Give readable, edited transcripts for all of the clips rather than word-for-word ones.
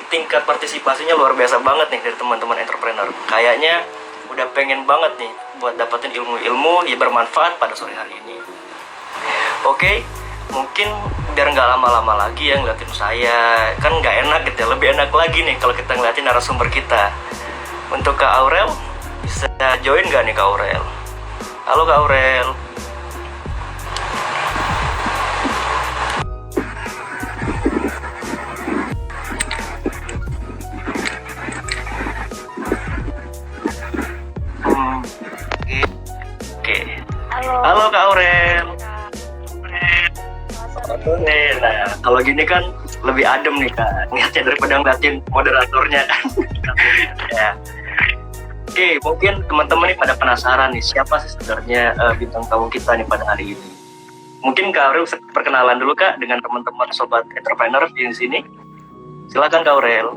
tingkat partisipasinya luar biasa banget nih dari teman-teman entrepreneur. Kayaknya udah pengen banget nih buat dapetin ilmu-ilmu yang bermanfaat pada sore hari ini. Oke, mungkin biar nggak lama-lama lagi ya ngeliatin saya, kan nggak enak gitu ya. Lebih enak lagi nih kalau kita ngeliatin narasumber kita. Untuk Kak Aurel, bisa join nggak nih Kak Aurel? Halo Kak Aurel. Oke. Halo Kak Aurel. Nah, kalau gini kan lebih adem nih Kak, ngeliatnya daripada ngeliatin moderatornya. Ya. Oke, mungkin teman-teman nih pada penasaran nih, siapa sih sebenarnya bintang tamu kita nih pada hari ini. Mungkin Kak Aurel perkenalan dulu Kak dengan teman-teman sobat entrepreneur di sini. Silakan Kak Aurel.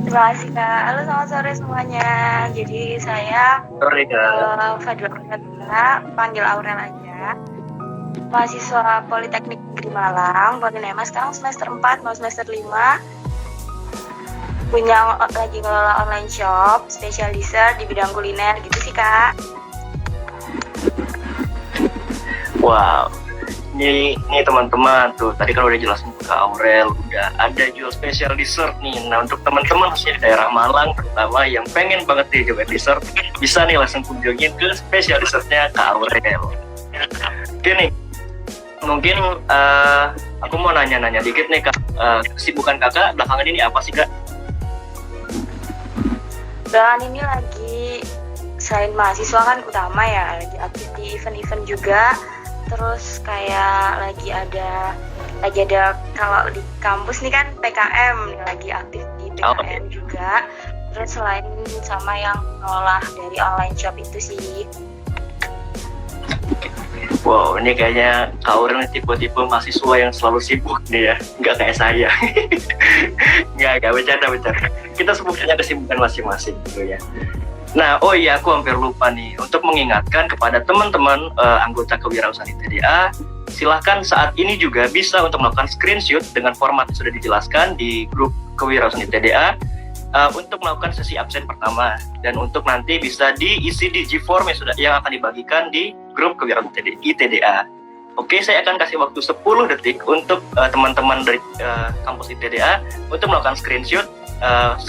Terima kasih Kak. Halo, selamat sore semuanya. Jadi saya Sore Kak. Fadila Aurel, panggil Aurel aja. Mahasiswa Politeknik Negeri Malang, Polinema, sekarang semester 4 mau semester 5. Lagi ngelola online shop, specializer di bidang kuliner gitu sih Kak. Wow. Nih teman-teman tuh, tadi kan udah jelasin ke Aurel, udah ada jual spesial dessert nih. Nah, untuk teman-teman khususnya di daerah Malang terutama yang pengen banget nih coba dessert, bisa nih langsung kunjungin ke spesial dessertnya Kak Aurel. Oke nih, mungkin aku mau nanya-nanya dikit nih Kak, kesibukan Kakak belakangan ini apa sih Kak? Dan ini lagi, selain mahasiswa kan utama ya, lagi aktif di event-event juga. Terus kayak lagi ada kalau di kampus nih kan PKM, lagi aktif di PKM juga. Terus selain sama yang ngolah dari online shop itu sih. Wow, ini kayaknya Kak Aurel nih tipe-tipe mahasiswa yang selalu sibuk nih ya, nggak kayak saya. nggak bercanda. Kita semua punya kesibukan masing-masing gitu ya. Nah, oh iya, aku hampir lupa nih, untuk mengingatkan kepada teman-teman anggota kewirausahaan ITDA, silahkan saat ini juga bisa untuk melakukan screenshot dengan format yang sudah dijelaskan di grup kewirausahaan ITDA untuk melakukan sesi absen pertama, dan untuk nanti bisa diisi di G-form yang akan dibagikan di grup kewirausahaan ITDA. Oke, saya akan kasih waktu 10 detik untuk teman-teman dari kampus ITDA untuk melakukan screenshot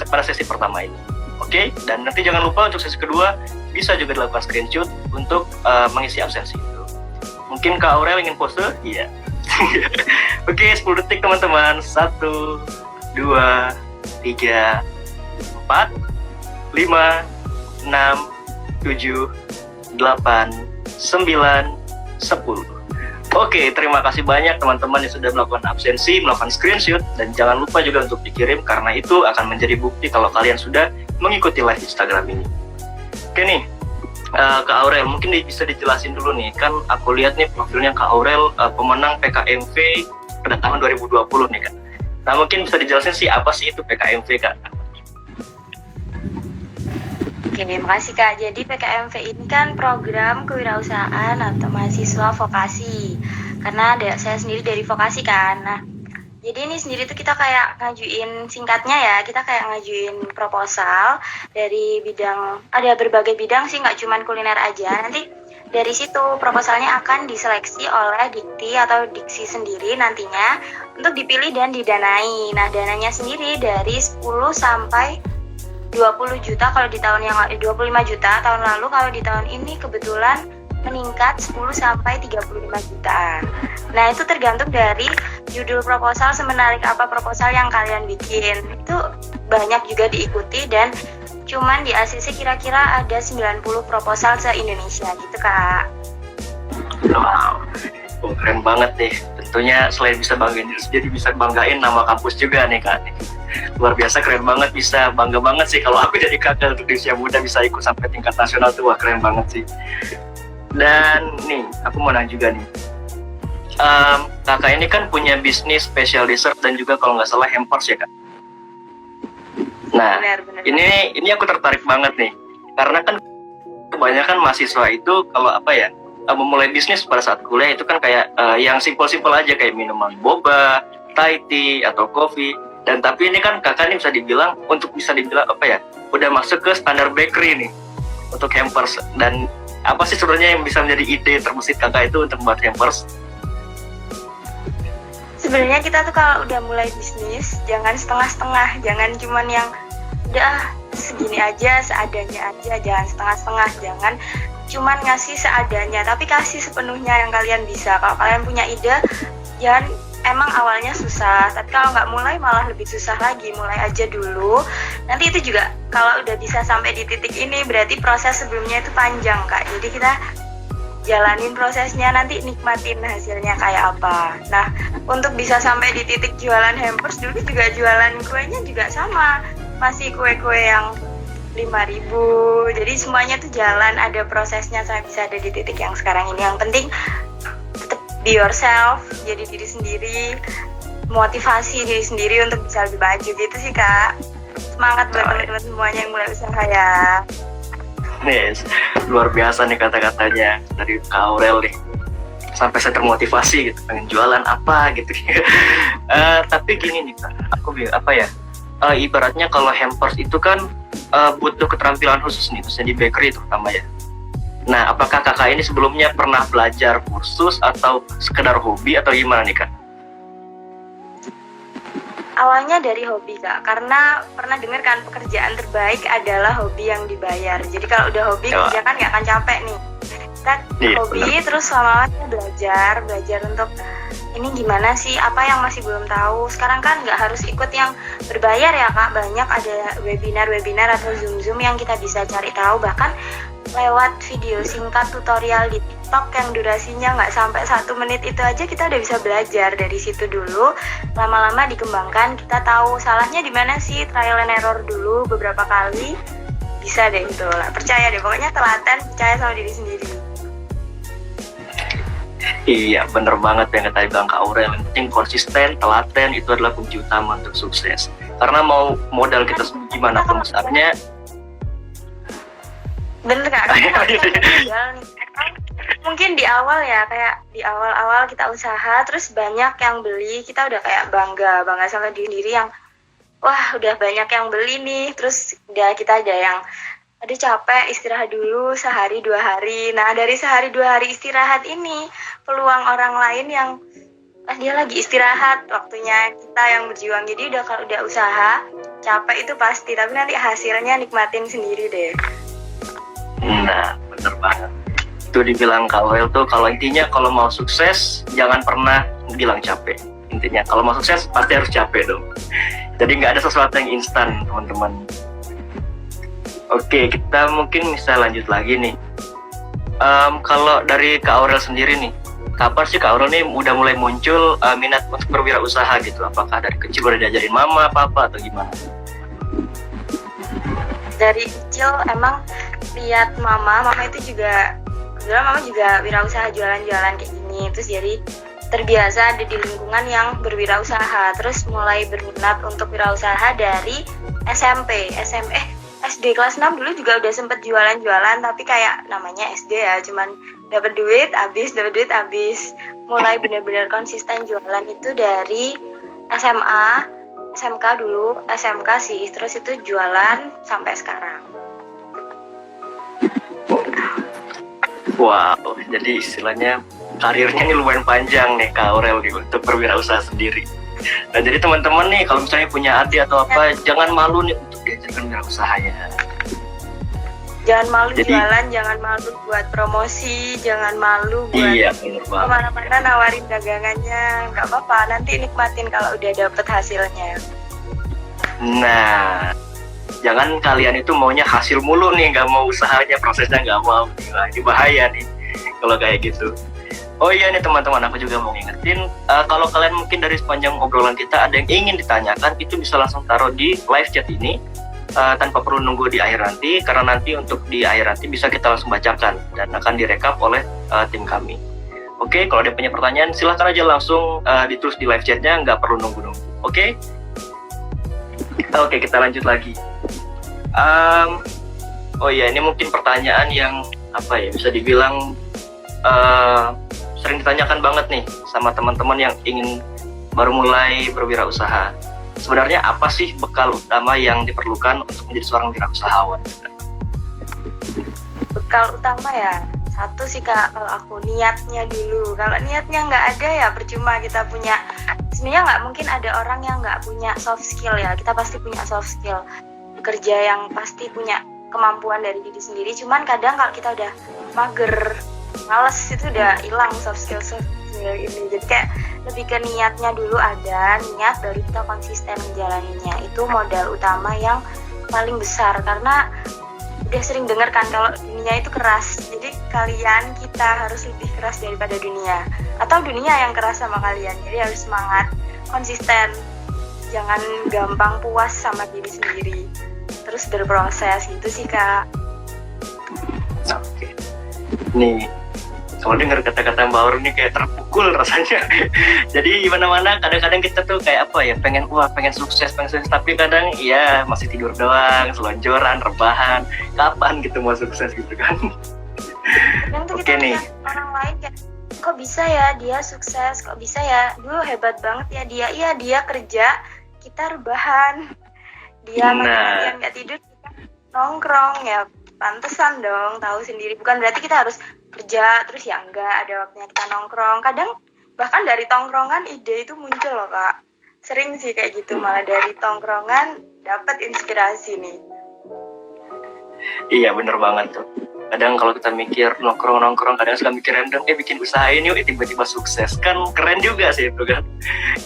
pada sesi pertama ini. Oke, dan nanti jangan lupa untuk sesi kedua bisa juga dilakukan screenshot untuk mengisi absensi itu. Mungkin Kak Aurel ingin pose? Iya. Oke, 10 detik teman-teman. 1, 2, 3, 4, 5, 6, 7, 8, 9, 10. Oke, terima kasih banyak teman-teman yang sudah melakukan absensi, melakukan screenshot, dan jangan lupa juga untuk dikirim karena itu akan menjadi bukti kalau kalian sudah mengikuti live Instagram ini. Oke nih, Kak Aurel mungkin bisa dijelasin dulu nih, kan aku lihat nih profilnya Kak Aurel pemenang PKMV pada tahun 2020 nih Kak. Nah, mungkin bisa dijelasin sih apa sih itu PKMV Kak? Oke, makasih Kak. Jadi PKMV ini kan program kewirausahaan atau mahasiswa vokasi. Karena saya sendiri dari vokasi kan. Nah, jadi ini sendiri tuh kita kayak ngajuin, singkatnya ya, kita kayak ngajuin proposal dari bidang, ada berbagai bidang sih, nggak cuma kuliner aja. Nanti dari situ proposalnya akan diseleksi oleh Dikti atau Diksi sendiri nantinya untuk dipilih dan didanai. Nah, dananya sendiri dari 10 sampai 20 juta kalau di tahun yang 25 juta tahun lalu, kalau di tahun ini kebetulan meningkat 10 sampai 35 juta. Nah, itu tergantung dari judul proposal, semenarik apa proposal yang kalian bikin. Itu banyak juga diikuti dan cuman di ACC kira-kira ada 90 proposal se-Indonesia gitu Kak. Wow, keren banget nih. Tentunya selain bisa banggain diri, jadi bisa banggain nama kampus juga nih Kak. Luar biasa, keren banget, bisa bangga banget sih kalau aku jadi kakak untuk di usia muda bisa ikut sampai tingkat nasional tuh, wah keren banget sih. Dan nih, aku mau nanya juga nih, kakak ini kan punya bisnis special dessert dan juga kalau nggak salah hampers ya Kak. Nah, benar. Ini aku tertarik banget nih, karena kan kebanyakan mahasiswa itu kalau memulai bisnis pada saat kuliah itu kan kayak yang simpel-simpel aja kayak minuman boba, Thai tea atau kopi. Dan tapi ini kan kakak nih bisa dibilang apa ya, udah masuk ke standar bakery nih untuk hampers. Dan apa sih sebenarnya yang bisa menjadi ide terbesit kakak itu untuk membuat hampers? Sebenarnya kita tuh kalau udah mulai bisnis jangan setengah-setengah, jangan cuman yang udah segini aja, seadanya aja, jangan setengah-setengah, jangan cuman ngasih seadanya, tapi kasih sepenuhnya yang kalian bisa. Kalau kalian punya ide, jangan, emang awalnya susah, tapi kalau nggak mulai malah lebih susah lagi. Mulai aja dulu, nanti itu juga kalau udah bisa sampai di titik ini berarti proses sebelumnya itu panjang Kak, jadi kita jalanin prosesnya, nanti nikmatin hasilnya kayak apa. Nah, untuk bisa sampai di titik jualan hampers, dulu juga jualan kuenya juga sama, masih kue-kue yang 5.000, jadi semuanya tuh jalan, ada prosesnya sampai bisa ada di titik yang sekarang ini. Yang penting tetap be yourself, jadi diri sendiri, motivasi diri sendiri untuk bisa lebih maju gitu sih Kak. Semangat buat teman-teman semuanya yang mulai usaha ya. Yes, luar biasa nih kata-katanya dari Kak Aurel nih. Sampai saya termotivasi gitu, pengen jualan apa gitu. Tapi gini nih Kak, aku bilang apa ya? Ibaratnya kalau hampers itu kan butuh keterampilan khusus nih, khususnya di bakery terutama ya. Nah, apakah kakak ini sebelumnya pernah belajar kursus atau sekedar hobi atau gimana nih Kak? Awalnya dari hobi Kak, karena pernah dengar kan pekerjaan terbaik adalah hobi yang dibayar. Jadi kalau udah hobi kerja kan nggak akan capek nih. Kita hobi bener. Terus lama-lama belajar untuk ini gimana sih, apa yang masih belum tahu. Sekarang kan nggak harus ikut yang berbayar ya Kak, banyak ada webinar atau Zoom yang kita bisa cari tahu, bahkan lewat video singkat tutorial di TikTok yang durasinya nggak sampai 1 menit itu aja kita udah bisa belajar dari situ dulu. Lama-lama dikembangkan, kita tahu salahnya di mana sih, trial and error dulu beberapa kali, bisa deh itu. Percaya deh, pokoknya telaten, percaya sama diri sendiri. Iya, bener banget yang kata bilang Kak Aurel. Yang penting konsisten, telaten, itu adalah kunci utama untuk sukses. Karena mau modal kita gimana pun besarnya. Bener Kak, mungkin di awal ya, kayak di awal-awal kita usaha, terus banyak yang beli, kita udah kayak bangga sama diri yang, wah udah banyak yang beli nih, terus udah kita ada yang, aduh capek, istirahat dulu sehari 2 hari. Nah dari sehari 2 hari istirahat ini, peluang orang lain yang dia lagi istirahat, waktunya kita yang berjuang. Jadi kalau udah usaha, capek itu pasti, tapi nanti hasilnya nikmatin sendiri deh. Nah, bener banget. Itu dibilang Kak Aurel tuh, kalau intinya kalau mau sukses jangan pernah bilang capek. Intinya kalau mau sukses pasti harus capek dong. Jadi nggak ada sesuatu yang instan teman-teman. Oke, kita mungkin bisa lanjut lagi nih. Kalau dari Kak Aurel sendiri nih, kapan sih Kak Aurel nih udah mulai muncul minat untuk berwirausaha gitu? Apakah dari kecil udah diajarin mama, papa atau gimana? Dari kecil emang lihat mama itu juga, kebetulan mama juga wirausaha jualan-jualan kayak gini, terus jadi terbiasa ada di lingkungan yang berwirausaha, terus mulai berminat untuk wirausaha dari SD kelas 6 dulu juga udah sempet jualan-jualan, tapi kayak namanya SD ya, cuman dapat duit habis, mulai benar-benar konsisten jualan itu dari SMK dulu, SMK sih, terus itu jualan sampai sekarang. Wow, jadi istilahnya karirnya ini lumayan panjang nih Kak Aurel nih untuk berwirausaha sendiri. Nah jadi teman-teman nih kalau misalnya punya adik atau apa, jangan malu nih untuk diajarkan wirausaha ya. Jangan malu jualan, jangan malu buat promosi, jangan malu buat kemana-mana nawarin dagangannya, nggak apa-apa, nanti nikmatin kalau udah dapet hasilnya. Nah, jangan kalian itu maunya hasil mulu nih, nggak mau usahanya, prosesnya nggak mau. Nah, ini bahaya nih kalau kayak gitu. Oh iya nih teman-teman, aku juga mau ngingetin, kalau kalian mungkin dari sepanjang obrolan kita ada yang ingin ditanyakan, itu bisa langsung taruh di live chat ini, tanpa perlu nunggu di akhir nanti, karena nanti untuk di akhir nanti bisa kita langsung bacakan dan akan direkap oleh tim kami. Oke, kalau ada punya pertanyaan silahkan aja langsung ditulis di live chatnya, nggak perlu nunggu-nunggu. Oke, kita lanjut lagi. Oh iya, ini mungkin pertanyaan yang apa ya, bisa dibilang sering ditanyakan banget nih sama teman-teman yang ingin baru mulai berwirausaha. sebenarnya apa sih bekal utama yang diperlukan untuk menjadi seorang wirausahawan? Bekal utama ya, satu sih Kak, kalau aku niatnya dulu. Kalau niatnya nggak ada ya percuma kita punya. Sebenarnya nggak mungkin ada orang yang nggak punya soft skill ya. Kita pasti punya soft skill. Kerja yang pasti punya kemampuan dari diri sendiri. Cuman kadang kalau kita udah mager, males, itu udah hilang soft skill ini. Jadi kayak lebih ke niatnya dulu ada, niat baru kita konsisten menjalaninya. Itu modal utama yang paling besar, karena udah sering dengar kan kalau dunia itu keras. Jadi kita harus lebih keras daripada dunia, atau dunia yang keras sama kalian. Jadi harus semangat, konsisten, jangan gampang puas sama diri sendiri, terus berproses. Gitu sih Kak. Oke. Nih, kalau dengar kata-kata Mbak Aurel ini kayak terpukul rasanya. Jadi gimana-mana kadang-kadang kita tuh kayak apa ya, pengen sukses, tapi kadang ya masih tidur doang, selonjoran, rebahan. Kapan gitu mau sukses gitu kan? Yang tuh Oke kita nih. lihat orang lain kayak, kok bisa ya dia sukses, kok bisa ya, dulu hebat banget ya dia. Iya, dia kerja, kita rebahan. Dia makan nggak tidur, kita nongkrong. Ya pantesan dong, tahu sendiri. Bukan berarti kita harus kerja terus ya enggak, ada waktunya kita nongkrong. Kadang bahkan dari tongkrongan ide itu muncul loh Kak. Sering sih kayak gitu, malah dari tongkrongan dapat inspirasi nih. Iya bener banget tuh. Kadang kalau kita mikir nongkrong, kadang suka mikir random, bikin usaha ini yuk, tiba-tiba sukses. Kan keren juga sih itu kan.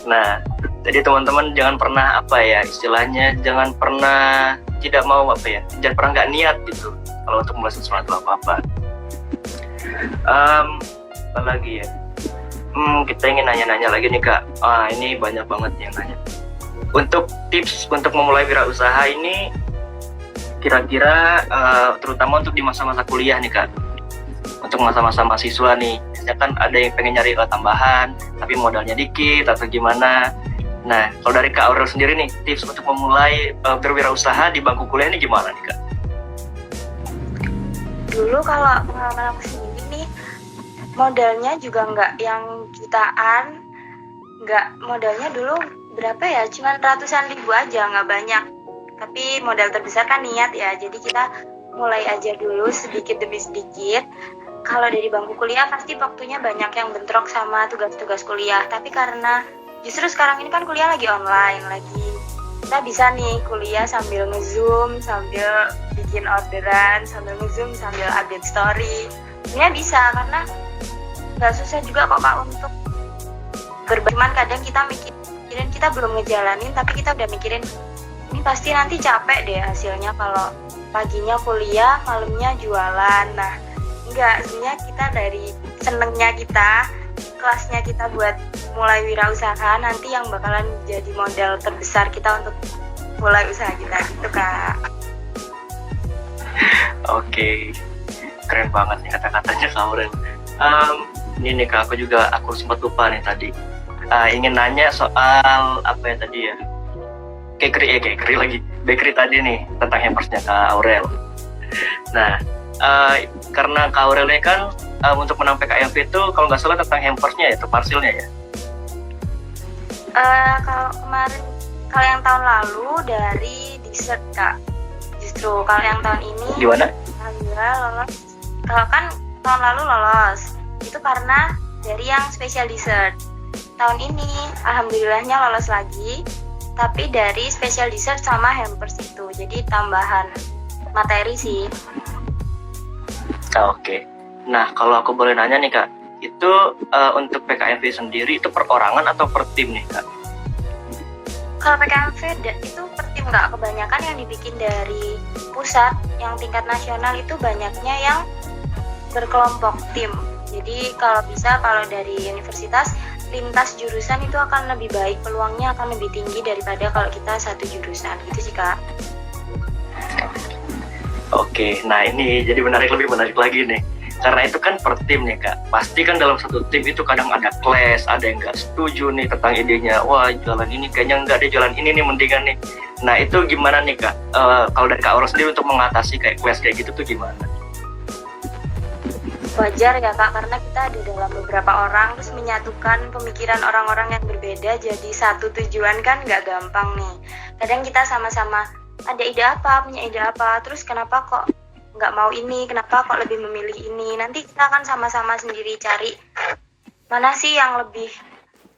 Nah, jadi teman-teman jangan pernah istilahnya jangan pernah tidak mau jangan pernah nggak niat gitu kalau untuk mulai sesuatu apa-apa. Apa lagi ya? Kita ingin nanya-nanya lagi nih Kak. Ini banyak banget yang nanya. Untuk tips untuk memulai wirausaha ini, kira-kira terutama untuk di masa-masa kuliah nih Kak, untuk masa-masa mahasiswa nih, biasanya kan ada yang pengen nyari tambahan tapi modalnya dikit atau gimana. Nah, kalau dari Kak Aurel sendiri nih, tips untuk memulai berwirausaha di bangku kuliah ini gimana nih Kak? Dulu kalau pengalaman aku sendiri nih, modalnya juga nggak yang jutaan, modalnya dulu berapa ya, cuma ratusan ribu aja, nggak banyak. Tapi modal terbesar kan niat ya, jadi kita mulai aja dulu sedikit demi sedikit. Kalau dari bangku kuliah pasti waktunya banyak yang bentrok sama tugas-tugas kuliah. Tapi karena justru sekarang ini kan kuliah lagi online, kita bisa nih kuliah sambil nge-zoom, sambil bikin orderan, sambil nge-zoom, sambil update story. Ini bisa, karena nggak susah juga kok Kak untuk berbagi. Cuman kadang kita mikirin kita belum ngejalanin, tapi kita udah mikirin ini pasti nanti capek deh hasilnya kalau paginya kuliah, malamnya jualan. Nah, enggak, sebenarnya kita dari senengnya kita, kelasnya kita buat mulai wirausaha, nanti yang bakalan jadi modal terbesar kita untuk mulai usaha kita gitu Kak. Oke, keren banget nih kata-katanya Kak Aurel. Ini nih Kak, aku sempat lupa nih tadi. Ingin nanya soal bakery tadi nih, tentang hampersnya Kak Aurel. Nah, karena Kak Aurel ini kan untuk menang PKMV itu kalau nggak salah tentang hampersnya itu parsilnya ya? Kalau yang tahun lalu dari dessert Kak. Justru kalau yang tahun ini gimana? Alhamdulillah lolos. Kalau kan tahun lalu lolos, itu karena dari yang special dessert. Tahun ini alhamdulillahnya lolos lagi, tapi dari special dessert sama hampers itu, jadi tambahan materi sih. Oke. Nah, kalau aku boleh nanya nih Kak, itu untuk PKMV sendiri itu perorangan atau per tim nih Kak? Kalau PKMV itu per tim Kak, kebanyakan yang dibikin dari pusat, yang tingkat nasional itu banyaknya yang berkelompok tim. Jadi kalau dari universitas lintas jurusan itu akan lebih baik, peluangnya akan lebih tinggi daripada kalau kita satu jurusan gitu sih Kak. Oke, nah ini jadi lebih menarik lagi nih, karena itu kan per tim nih Kak. Pasti kan dalam satu tim itu kadang ada clash, ada yang nggak setuju nih tentang idenya. Wah, jalan ini kayaknya nggak deh, jalan ini nih mendingan nih. Nah itu gimana nih Kak? Kalau dari Kak Aurel sendiri untuk mengatasi kayak clash kayak gitu tuh gimana? wajar ya Kak, karena kita ada dalam beberapa orang terus menyatukan pemikiran orang-orang yang berbeda jadi satu tujuan kan nggak gampang nih. Kadang kita sama-sama ada ide apa, punya ide apa, terus kenapa kok nggak mau ini, kenapa kok lebih memilih ini. Nanti kita akan sama-sama sendiri cari mana sih yang lebih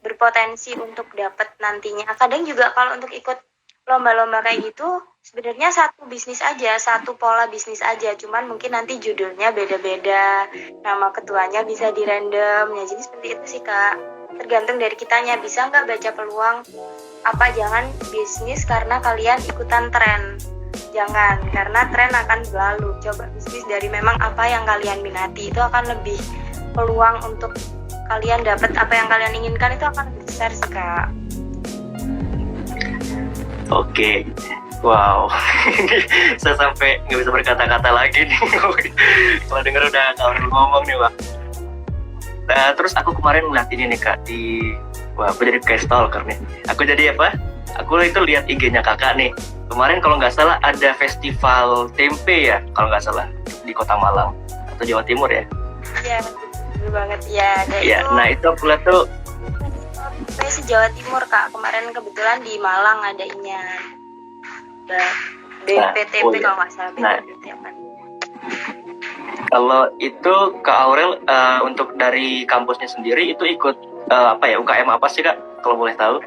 berpotensi untuk dapat nantinya. Kadang juga kalau untuk ikut lomba-lomba kayak gitu sebenarnya satu bisnis aja, satu pola bisnis aja, cuman mungkin nanti judulnya beda-beda, nama ketuanya bisa di random ya. Jadi seperti itu sih Kak, tergantung dari kitanya bisa nggak baca peluang. Apa jangan bisnis karena kalian ikutan tren, jangan, karena tren akan berlalu. Coba bisnis dari memang apa yang kalian minati, itu akan lebih peluang untuk kalian dapat apa yang kalian inginkan itu akan lebih besar sih Kak. Oke, wow, saya sampai nggak bisa berkata-kata lagi nih. Kalau denger udah kalau ngomong nih Pak. Nah, terus aku kemarin ngeliat ini nih Kak wah aku jadi kayak stalker nih. Aku jadi apa? Aku itu lihat IG-nya Kakak nih. Kemarin kalau nggak salah ada festival tempe ya, kalau nggak salah di Kota Malang atau Jawa Timur ya. Iya, betul banget ya. Iya, nah itu aku lihat tuh. Saya Jawa Timur Kak, kemarin kebetulan di Malang adanya BPTP kalau nggak salah. Kalau itu Kak Aurel untuk dari kampusnya sendiri itu ikut UKM apa sih Kak kalau boleh tahu?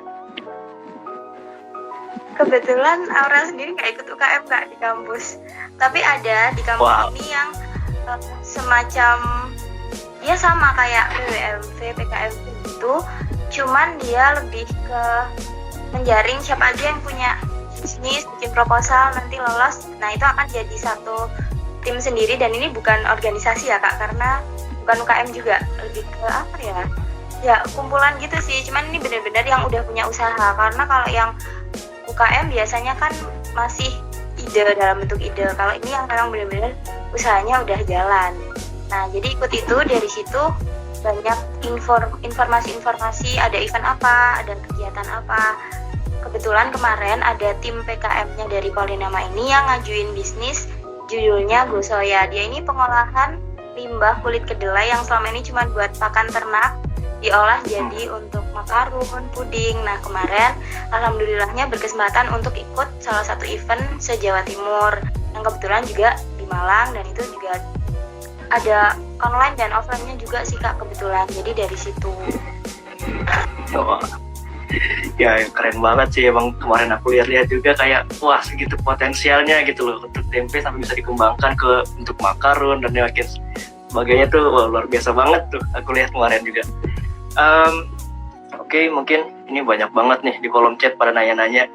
Kebetulan Aurel sendiri nggak ikut UKM Kak di kampus, tapi ada di kampus ini yang semacam dia sama kayak PWMV, PKMV gitu. Cuman dia lebih ke menjaring siapa aja yang punya bisnis, bikin proposal, nanti lolos. Nah itu akan jadi satu tim sendiri, dan ini bukan organisasi ya Kak, karena bukan UKM juga, lebih ke apa ya kumpulan gitu sih. Cuman ini benar-benar yang udah punya usaha, karena kalau yang UKM biasanya kan masih ide, dalam bentuk ide. Kalau ini yang memang benar-benar usahanya udah jalan. Nah jadi ikut itu, dari situ banyak informasi-informasi, ada event apa, ada kegiatan apa. Kebetulan kemarin ada tim PKM-nya dari Polinema ini yang ngajuin bisnis, judulnya Gosoya. Dia ini pengolahan limbah kulit kedelai yang selama ini cuma buat pakan ternak, diolah jadi untuk makarun, puding. Nah kemarin alhamdulillahnya berkesempatan untuk ikut salah satu event se-Jawa Timur yang kebetulan juga di Malang, dan itu juga ada online dan offline-nya juga sih Kak kebetulan. Jadi dari situ. Oh, ya keren banget sih emang. Kemarin aku lihat-lihat juga kayak wah segitu potensialnya gitu loh untuk tempe sampai bisa dikembangkan ke untuk makarun dan makin sebagainya tuh. Wah, luar biasa banget tuh aku lihat kemarin juga. Oke, mungkin ini banyak banget nih di kolom chat pada nanya-nanya.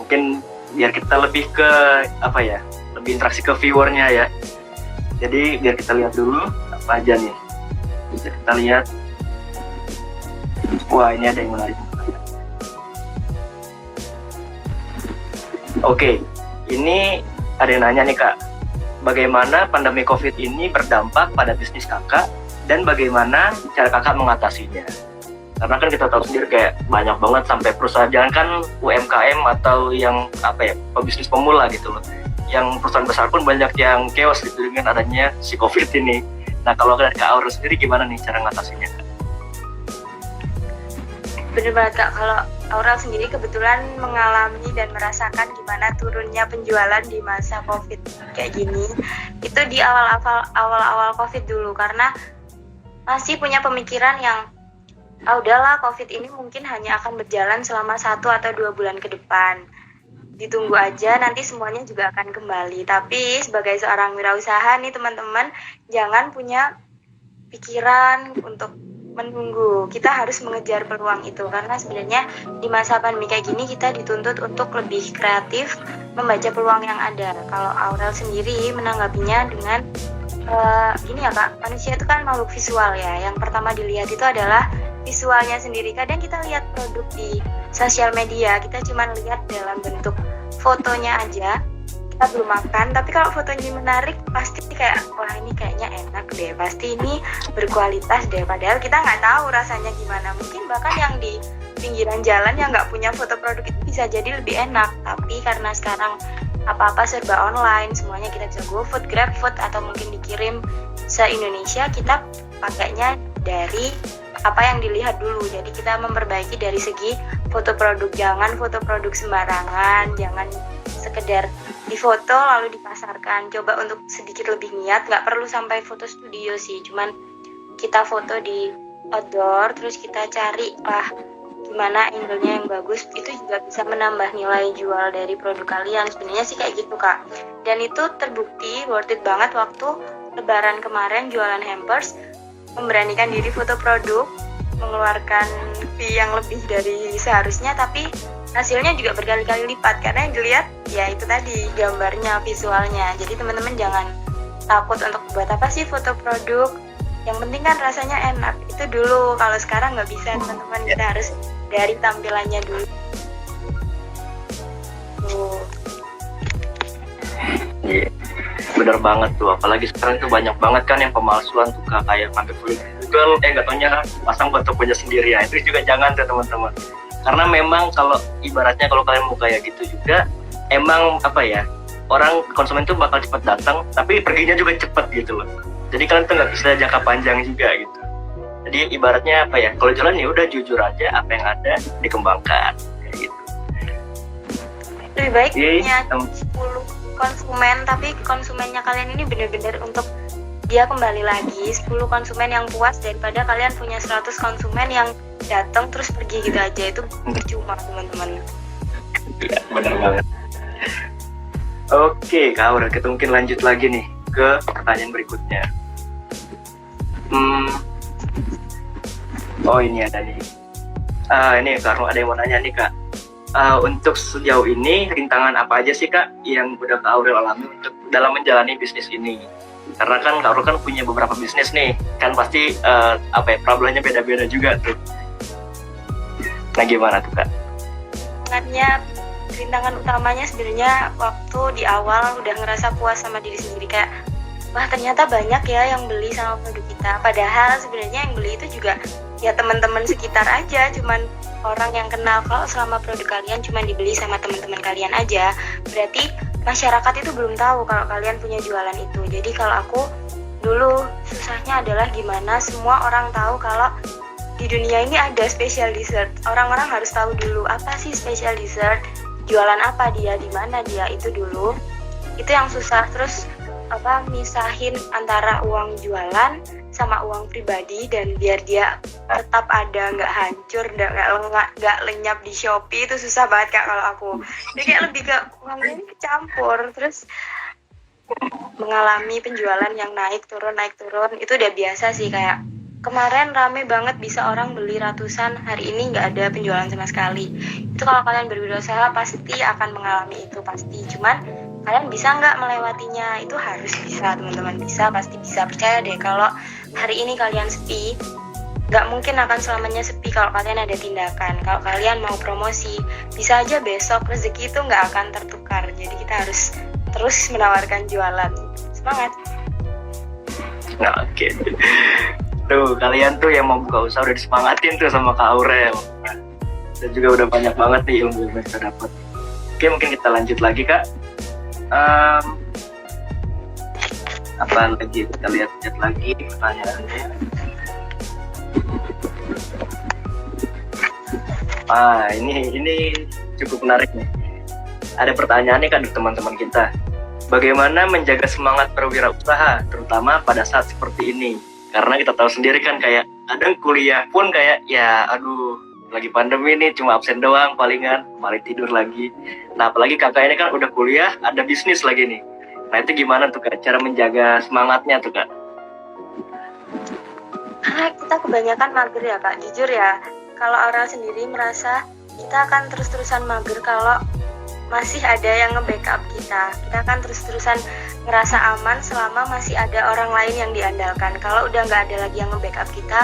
Mungkin biar kita lebih ke lebih interaksi ke viewernya ya. Jadi biar kita lihat dulu apa aja nih. Bisa kita lihat. Wah, ini ada yang menarik. Oke, ini ada yang nanya nih Kak. Bagaimana pandemi COVID ini berdampak pada bisnis Kakak dan bagaimana cara Kakak mengatasinya? Karena kan kita tahu sendiri kayak banyak banget sampai perusahaan, jangan kan UMKM atau yang pebisnis pemula gitu loh. Yang perusahaan besar pun banyak yang chaos gitu dengan adanya si COVID ini. Nah kalau Kak Aurel sendiri gimana nih cara ngatasinya? Bener banget Kak, kalau Aurel sendiri kebetulan mengalami dan merasakan gimana turunnya penjualan di masa COVID kayak gini. Itu di awal-awal COVID dulu, karena masih punya pemikiran yang udahlah COVID ini mungkin hanya akan berjalan selama 1 atau 2 bulan ke depan. Ditunggu aja, nanti semuanya juga akan kembali. Tapi sebagai seorang wirausaha nih teman-teman, jangan punya pikiran untuk menunggu. Kita harus mengejar peluang itu, karena sebenarnya di masa pandemi kayak gini kita dituntut untuk lebih kreatif, membaca peluang yang ada. Kalau Aurel sendiri menanggapinya dengan gini ya Kak, manusia itu kan makhluk visual ya. Yang pertama dilihat itu adalah visualnya sendiri. Kadang kita lihat produk di sosial media, kita cuma lihat dalam bentuk fotonya aja, kita belum makan, tapi kalau fotonya menarik pasti kayak wah ini kayaknya enak deh, pasti ini berkualitas deh, padahal kita nggak tahu rasanya gimana. Mungkin bahkan yang di pinggiran jalan yang nggak punya foto produk itu bisa jadi lebih enak, tapi karena sekarang apa-apa serba online, semuanya kita bisa GoFood, GrabFood, atau mungkin dikirim se-Indonesia. Kita pakainya dari apa yang dilihat dulu. Jadi kita memperbaiki dari segi foto produk, jangan foto produk sembarangan, jangan sekedar difoto lalu dipasarkan. Coba untuk sedikit lebih niat, nggak perlu sampai foto studio sih, cuman kita foto di outdoor, terus kita cari gimana angle-nya yang bagus, itu juga bisa menambah nilai jual dari produk kalian. Sebenarnya sih kayak gitu Kak, dan itu terbukti worth it banget waktu lebaran kemarin jualan hampers, memberanikan diri foto produk, mengeluarkan fee yang lebih dari seharusnya, tapi hasilnya juga berkali-kali lipat karena yang dilihat ya itu tadi gambarnya, visualnya. Jadi teman-teman jangan takut untuk buat apa sih foto produk, yang penting kan rasanya enak, itu dulu. Kalau sekarang nggak bisa teman-teman, kita harus dari tampilannya dulu. Iya, bener banget tuh. Apalagi sekarang tuh banyak banget kan yang pemalsuan tuh Kak, kayak ngambil kulit Google, nggak taunya pasang foto punya sendiri ya. Itu juga jangan tuh teman-teman. Karena memang kalau ibaratnya kalau kalian mau kayak gitu juga, emang orang konsumen tuh bakal cepat datang, tapi perginya juga cepat gitu loh. Jadi kalian tuh nggak bisa jangka panjang juga gitu. Jadi ibaratnya kalau jualan ya udah jujur aja, apa yang ada dikembangkan kayak gitu. Lebih baik punya 10 konsumen, tapi konsumennya kalian ini benar-benar untuk dia kembali lagi, 10 konsumen yang puas, daripada kalian punya 100 konsumen yang datang terus pergi gitu aja. Itu percuma teman-teman. Ya, benar banget. Oke Kak Aurel, kita mungkin lanjut lagi nih ke pertanyaan berikutnya. Oh ini ada nih. Ini Kak, ada yang mau nanya nih Kak. Untuk sejauh ini rintangan apa aja sih Kak yang udah Kak Aurel alami untuk dalam menjalani bisnis ini? Karena kan Kak Aurel kan punya beberapa bisnis nih, kan pasti problemnya beda-beda juga tuh. Nah gimana tuh Kak? Rintangan utamanya sebenarnya waktu di awal udah ngerasa puas sama diri sendiri, kayak wah ternyata banyak ya yang beli sama produk kita. Padahal sebenarnya yang beli itu juga ya teman-teman sekitar aja, cuman orang yang kenal. Kalau selama produk kalian cuma dibeli sama teman-teman kalian aja, berarti masyarakat itu belum tahu kalau kalian punya jualan itu. Jadi kalau aku dulu susahnya adalah gimana semua orang tahu kalau di dunia ini ada special dessert. Orang-orang harus tahu dulu apa sih special dessert, jualan apa dia, di mana dia, itu dulu. Itu yang susah. Terus misahin antara uang jualan sama uang pribadi, dan biar dia tetap ada, nggak hancur, nggak lenyap di Shopee. Itu susah banget Kak kalau aku. Jadi kayak lebih ke uangnya ini kecampur. Terus mengalami penjualan yang naik turun itu udah biasa sih. Kayak kemarin rame banget, bisa orang beli ratusan, hari ini nggak ada penjualan sama sekali. Itu kalau kalian berwirausaha pasti akan mengalami itu, pasti. Cuman kalian bisa nggak melewatinya? Itu harus bisa teman-teman, pasti bisa. Percaya deh, kalau hari ini kalian sepi, nggak mungkin akan selamanya sepi kalau kalian ada tindakan. Kalau kalian mau promosi, bisa aja besok rezeki itu nggak akan tertukar. Jadi kita harus terus menawarkan jualan. Semangat! Nah, oke. Tuh, kalian tuh yang mau buka usaha udah disemangatin tuh sama Kak Aurel. Dan juga udah banyak banget nih ilmu yang kita dapat. Oke, mungkin kita lanjut lagi Kak. Apa lagi? Kita lihat lagi pertanyaannya. Ini cukup menarik nih. Ada pertanyaan nih kan dari teman-teman kita. Bagaimana menjaga semangat berwirausaha, terutama pada saat seperti ini? Karena kita tahu sendiri kan, kayak kadang kuliah pun kayak lagi pandemi nih cuma absen doang palingan, paling tidur lagi. Nah apalagi kakak ini kan udah kuliah, ada bisnis lagi nih. Nah itu gimana tuh Kak, cara menjaga semangatnya tuh Kak? Karena kita kebanyakan mager ya Kak, jujur ya. Kalau Aurel sendiri merasa kita akan terus-terusan mager kalau masih ada yang nge-backup kita. Kita akan terus-terusan ngerasa aman selama masih ada orang lain yang diandalkan. Kalau udah nggak ada lagi yang nge-backup kita,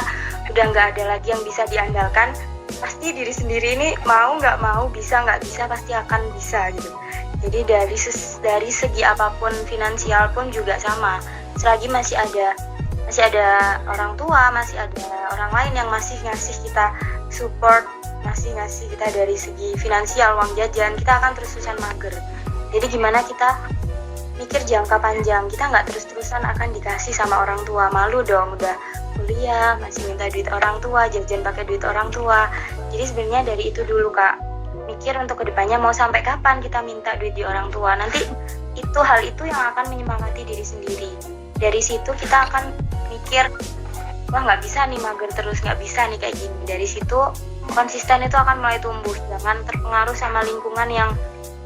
udah nggak ada lagi yang bisa diandalkan, pasti diri sendiri ini mau nggak mau, bisa nggak bisa, pasti akan bisa gitu. Jadi dari segi apapun, finansial pun juga sama. Selagi masih ada orang tua, masih ada orang lain yang masih ngasih kita support, masih ngasih kita dari segi finansial, uang jajan, kita akan terus-terusan mager. Jadi gimana kita mikir jangka panjang, kita nggak terus-terusan akan dikasih sama orang tua. Malu dong, udah kuliah masih minta duit orang tua, jajan pakai duit orang tua. Jadi sebenarnya dari itu dulu Kak, mikir untuk kedepannya mau sampai kapan kita minta duit di orang tua. Nanti hal itu yang akan menyemangati diri sendiri. Dari situ kita akan mikir, wah nggak bisa nih mager terus, nggak bisa nih kayak gini. Dari situ konsisten itu akan mulai tumbuh. Jangan terpengaruh sama lingkungan yang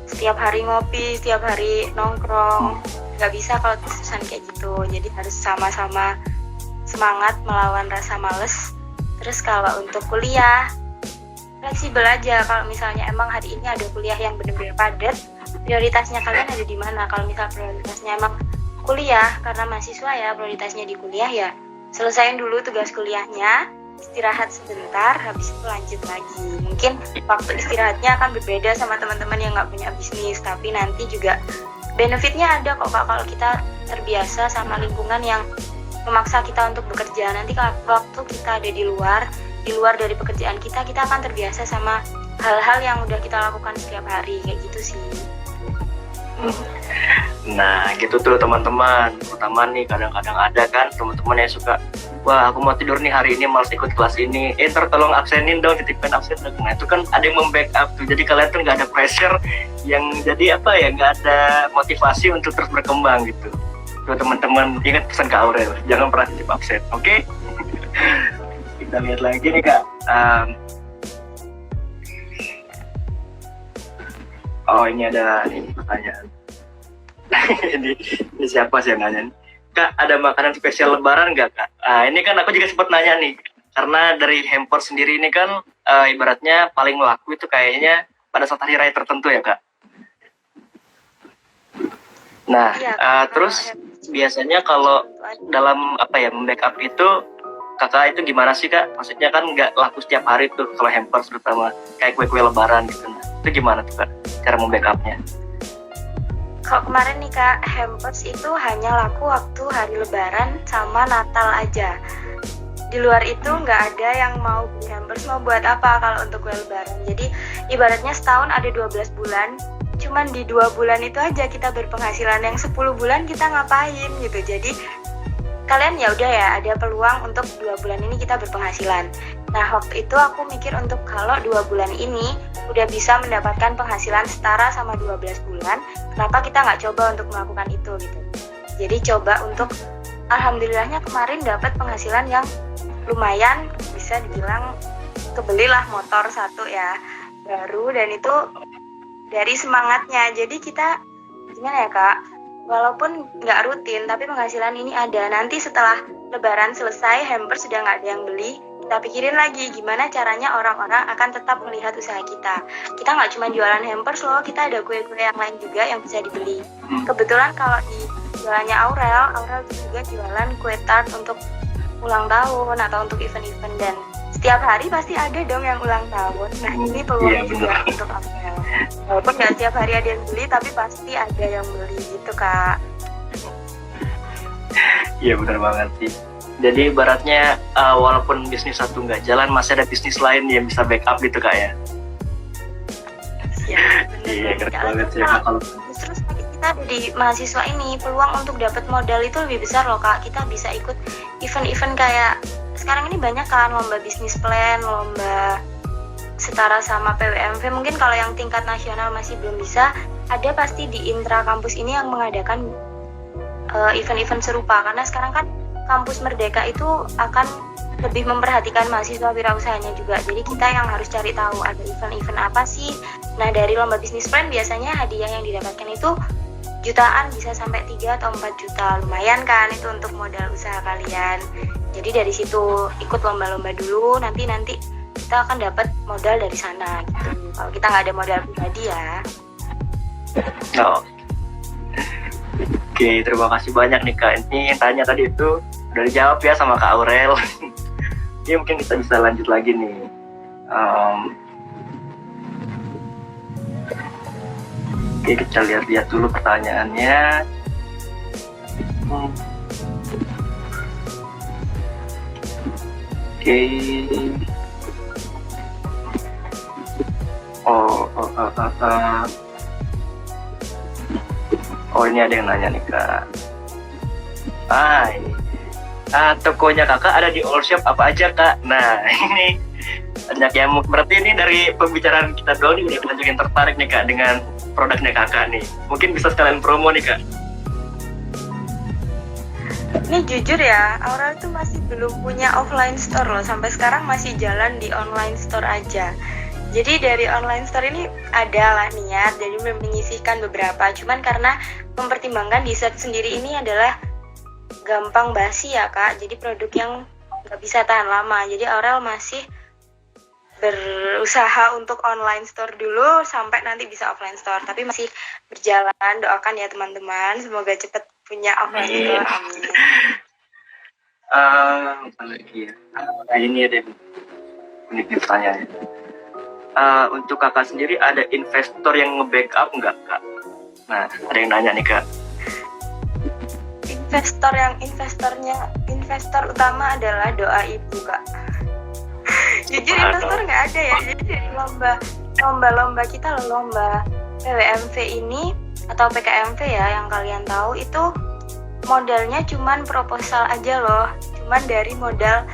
setiap hari ngopi, setiap hari nongkrong. Nggak bisa kalau terusan kayak gitu. Jadi harus sama-sama semangat melawan rasa males. Terus kalau untuk kuliah, fleksibel aja. Kalau misalnya emang hari ini ada kuliah yang benar-benar padat, prioritasnya kalian ada di mana? Kalau misal prioritasnya emang kuliah, karena mahasiswa ya prioritasnya di kuliah, ya selesain dulu tugas kuliahnya, istirahat sebentar, habis itu lanjut lagi. Mungkin waktu istirahatnya akan berbeda sama teman-teman yang nggak punya bisnis, tapi nanti juga benefitnya ada kok Kak, kalau kita terbiasa sama lingkungan yang memaksa kita untuk bekerja. Nanti waktu kita ada di luar dari pekerjaan kita akan terbiasa sama hal-hal yang udah kita lakukan setiap hari, kayak gitu sih. Nah gitu tuh teman-teman, terutama nih kadang-kadang ada kan teman-teman yang suka, wah aku mau tidur nih hari ini, malas ikut kelas ini, ntar tolong absenin dong, titipin absen dong. Nah itu kan ada yang membackup tuh, jadi kalian tuh nggak ada pressure yang jadi nggak ada motivasi untuk terus berkembang gitu. Tuh teman-teman, ingat pesan Kak Aurel, jangan pernah titip absen, oke? Kita lihat lagi nih Kak. Oh ini ada pertanyaan. ini siapa sih yang nanya? Kak, ada makanan spesial Lebaran nggak Kak? Ini kan aku juga sempat nanya nih, karena dari Hampers sendiri ini kan ibaratnya paling laku itu kayaknya pada saat hari raya tertentu ya Kak. Nah, Iya, terus biasanya kalau dalam membackup itu Kakak itu gimana sih Kak? Maksudnya kan nggak laku setiap hari tuh kalau Hampers, terutama kayak kue-kue Lebaran gitu. Nah, itu gimana tuh Kak cara membackupnya? Kalau kemarin nih Kak, Hampers itu hanya laku waktu hari Lebaran sama Natal aja. Di luar itu nggak ada yang mau beli Hampers, mau buat apa kalau untuk kue Lebaran. Jadi ibaratnya setahun ada 12 bulan, cuman di 2 bulan itu aja kita berpenghasilan, yang 10 bulan kita ngapain gitu. Jadi kalian ya udah ya, ada peluang untuk 2 bulan ini kita berpenghasilan. Nah waktu itu aku mikir, untuk kalau 2 bulan ini udah bisa mendapatkan penghasilan setara sama 12 bulan, kenapa kita nggak coba untuk melakukan itu gitu. Jadi coba untuk, alhamdulillahnya kemarin dapat penghasilan yang lumayan, bisa dibilang kebelilah motor 1 ya, baru, dan itu dari semangatnya. Jadi kita gimana ya Kak, walaupun nggak rutin tapi penghasilan ini ada. Nanti setelah Lebaran selesai, Hampers sudah nggak ada yang beli, kita pikirin lagi gimana caranya orang-orang akan tetap melihat usaha kita. Kita nggak cuma jualan Hampers loh, kita ada kue-kue yang lain juga yang bisa dibeli. Kebetulan kalau di jualannya Aurel juga jualan kue tart untuk ulang tahun atau untuk event-event, dan setiap hari pasti ada dong yang ulang tahun. Nah ini peluang juga untuk Aurel. Walaupun nggak setiap hari ada yang beli, tapi pasti ada yang beli gitu Kak. Iya benar banget sih. Jadi ibaratnya walaupun bisnis satu nggak jalan, masih ada bisnis lain yang bisa backup gitu Kak ya. Iya, keren banget sih kalau justru kita ada di mahasiswa ini, peluang untuk dapat modal itu lebih besar loh Kak. Kita bisa ikut event-event kayak sekarang ini banyak kan, lomba bisnis plan, lomba setara sama PWMV. Mungkin kalau yang tingkat nasional masih belum bisa, ada pasti di intra kampus ini yang mengadakan event-event serupa, karena sekarang kan kampus Merdeka itu akan lebih memperhatikan mahasiswa wirausahanya juga. Jadi kita yang harus cari tahu ada event-event apa sih. Nah dari lomba bisnis plan biasanya hadiah yang didapatkan itu jutaan, bisa sampai 3 atau 4 juta. Lumayan kan itu untuk modal usaha kalian. Jadi dari situ ikut lomba-lomba dulu, nanti kita akan dapat modal dari sana gitu. Kalau kita nggak ada modal pribadi ya. no. Oke, terima kasih banyak nih Kak. Ini yang tanya tadi itu udah dijawab ya sama Kak Aurel. Ini mungkin kita bisa lanjut lagi nih. Oke, kita lihat dulu pertanyaannya. Oke. Oh, ini ada yang nanya nih Kak. Ini. Tokonya Kakak ada di All Shop apa aja Kak? Nah, ini banyak yang berarti ini dari pembicaraan kita doang nih udah banyak yang tertarik nih Kak dengan produknya Kakak nih. Mungkin bisa sekalian promo nih Kak. Ini jujur ya, Aurel tuh masih belum punya offline store loh. Sampai sekarang masih jalan di online store aja. Jadi dari online store ini adalah niat, jadi menyisihkan beberapa. Cuman karena mempertimbangkan dessert sendiri ini adalah gampang basi ya Kak. Jadi produk yang nggak bisa tahan lama. Jadi Aurel masih berusaha untuk online store dulu sampai nanti bisa offline store. Tapi masih berjalan, doakan ya teman-teman. Semoga cepat punya offline store. Amin. Apa lagi ya? Ini ada unik pertanyaan. Untuk Kakak sendiri ada investor yang nge-backup nggak Kak? Nah, ada yang nanya nih Kak. Investor utama adalah doa ibu Kak. Jujur investor nggak ada ya. Jadi dari lomba kita loh, lomba PWMV ini atau PKMV ya yang kalian tahu itu modalnya cuman proposal aja loh. Cuman dari modal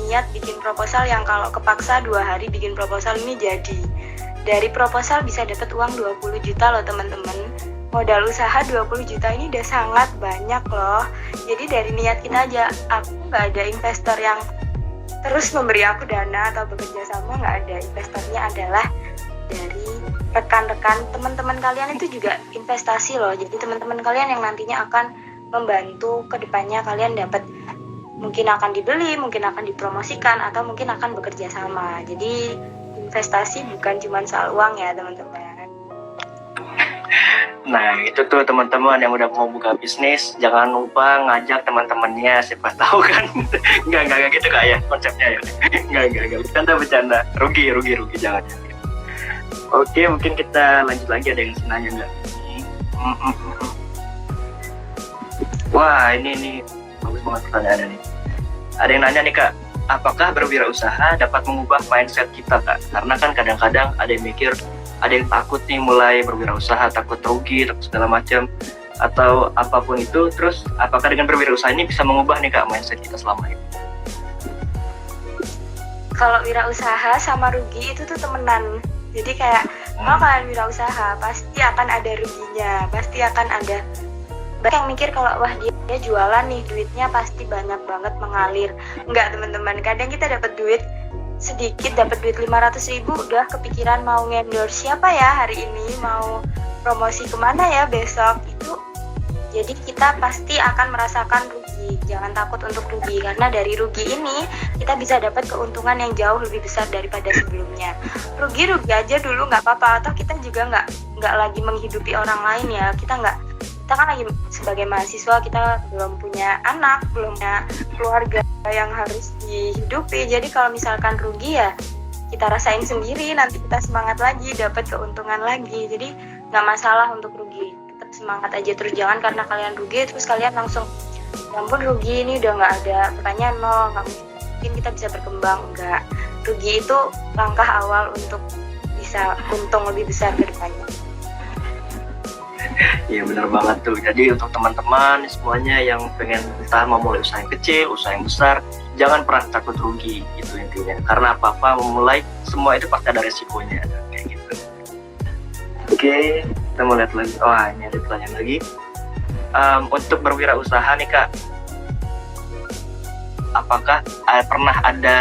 niat bikin proposal yang kalau kepaksa 2 hari bikin proposal ini jadi. Dari proposal bisa dapat uang 20 juta loh teman-teman. Modal usaha 20 juta ini udah sangat banyak loh. Jadi dari niat kita aja, aku nggak ada investor yang terus memberi aku dana atau bekerja sama, nggak ada. Investornya adalah dari rekan-rekan teman-teman kalian itu juga investasi loh. Jadi teman-teman kalian yang nantinya akan membantu ke depannya kalian dapat, mungkin akan dibeli, mungkin akan dipromosikan, atau mungkin akan bekerja sama. Jadi investasi bukan cuma soal uang ya teman-teman. Nah, itu tuh teman-teman yang udah mau buka bisnis, jangan lupa ngajak teman-temannya, siapa tahu kan. Enggak gitu Kak ya konsepnya ya. Enggak, bercanda. Rugi jangan. Oke, mungkin kita lanjut lagi, ada yang nanya nggak? Wah, ini bagus banget pertanyaannya nih. Ada yang nanya nih Kak, apakah berwirausaha dapat mengubah mindset kita Kak? Karena kan kadang-kadang ada yang mikir, ada yang takut nih mulai berwirausaha, takut rugi, takut segala macam, atau apapun itu. Terus apakah dengan berwirausaha ini bisa mengubah nih Kak mindset kita selama ini? Kalau wirausaha sama rugi itu tuh temenan. Jadi kayak kalau kalian wirausaha pasti akan ada ruginya, pasti akan ada. Banyak yang mikir kalau wah dia jualan nih duitnya pasti banyak banget mengalir. Enggak teman-teman, kadang kita dapat duit sedikit, dapat duit 500.000 udah kepikiran mau endorse siapa ya hari ini, mau promosi kemana ya besok itu. Jadi kita pasti akan merasakan rugi. Jangan takut untuk rugi, karena dari rugi ini kita bisa dapat keuntungan yang jauh lebih besar daripada sebelumnya. Rugi aja dulu nggak apa-apa, atau kita juga nggak lagi menghidupi orang lain ya. Kita kan lagi sebagai mahasiswa, kita belum punya anak, belum punya keluarga yang harus dihidupi. Jadi kalau misalkan rugi ya kita rasain sendiri, nanti kita semangat lagi, dapat keuntungan lagi. Jadi nggak masalah untuk rugi, tetap semangat aja terus. Jangan karena kalian rugi terus kalian langsung ya ampun rugi ini udah nggak ada, pertanyaan nol, nggak mungkin kita bisa berkembang. Enggak, rugi itu langkah awal untuk bisa untung lebih besar ke depannya. Iya benar banget tuh. Jadi untuk teman-teman semuanya yang pengen entah mau mulai usaha yang kecil, usaha yang besar, jangan pernah takut rugi gitu intinya. Karena apa-apa memulai semua itu pasti ada resikonya kayak gitu. Oke, kita mau lihat lagi. Wah, ini ada pertanyaan lagi. Untuk berwirausaha nih Kak, apakah pernah ada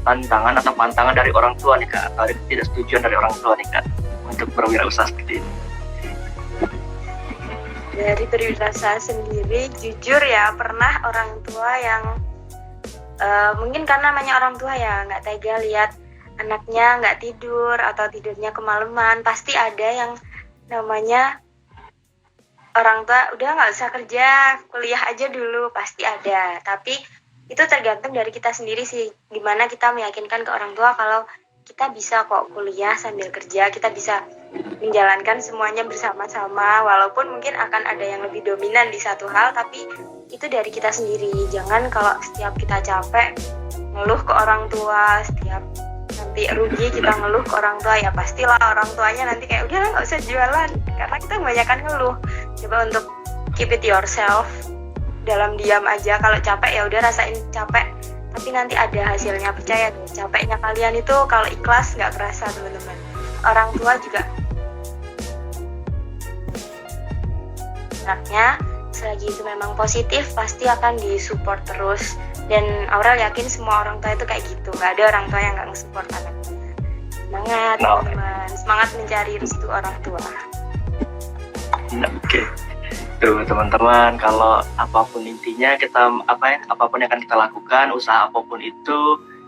tantangan atau pantangan dari orang tua nih Kak, atau ada ketidaksetujuan dari orang tua nih Kak untuk berwirausaha seperti ini? Dari berwirausaha sendiri, jujur ya pernah orang tua yang mungkin karena namanya orang tua ya nggak tega lihat anaknya nggak tidur atau tidurnya kemalaman. Pasti ada yang namanya orang tua udah nggak usah kerja, kuliah aja dulu, pasti ada. Tapi itu tergantung dari kita sendiri sih, gimana kita meyakinkan ke orang tua kalau kita bisa kok kuliah sambil kerja, kita bisa menjalankan semuanya bersama-sama, walaupun mungkin akan ada yang lebih dominan di satu hal, tapi itu dari kita sendiri. Jangan kalau setiap kita capek ngeluh ke orang tua, setiap nanti rugi kita ngeluh ke orang tua, ya pastilah orang tuanya nanti kayak udah nggak usah jualan karena kita kebanyakan ngeluh. Coba untuk keep it yourself, dalam diam aja. Kalau capek ya udah rasain capek, tapi nanti ada hasilnya, percaya deh. Capeknya kalian itu kalau ikhlas nggak kerasa teman-teman. Orang tua juga anaknya selagi itu memang positif pasti akan disupport terus, dan Aurel yakin semua orang tua itu kayak gitu, nggak ada orang tua yang nggak nge-support anaknya. Semangat teman-teman, semangat mencari restu orang tua. Oke. Tuh teman-teman, kalau apapun intinya apapun yang akan kita lakukan, usaha apapun itu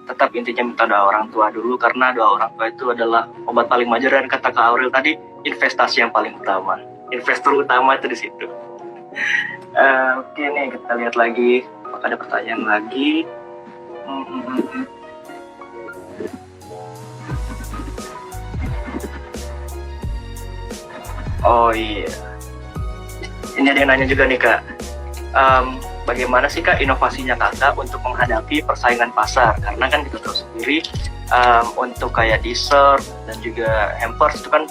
tetap intinya minta doa orang tua dulu, karena doa orang tua itu adalah obat paling manjur, dan kata Kak Aurel tadi investasi yang paling utama. Investor utama itu di situ. Oke nih, kita lihat lagi apakah ada pertanyaan lagi. Oh iya, ini ada yang nanya juga nih Kak, bagaimana sih Kak inovasinya Kakak untuk menghadapi persaingan pasar? Karena kan kita tahu sendiri, untuk kayak dessert dan juga hampers itu kan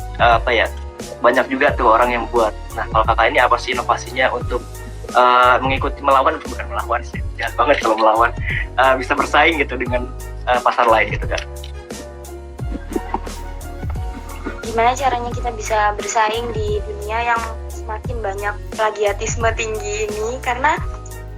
banyak juga tuh orang yang buat. Nah kalau Kakak ini apa sih inovasinya untuk bukan melawan sih, jahat banget kalau melawan, bisa bersaing gitu dengan pasar lain gitu Kak? Gimana caranya kita bisa bersaing di dunia yang semakin banyak plagiatisme tinggi ini? Karena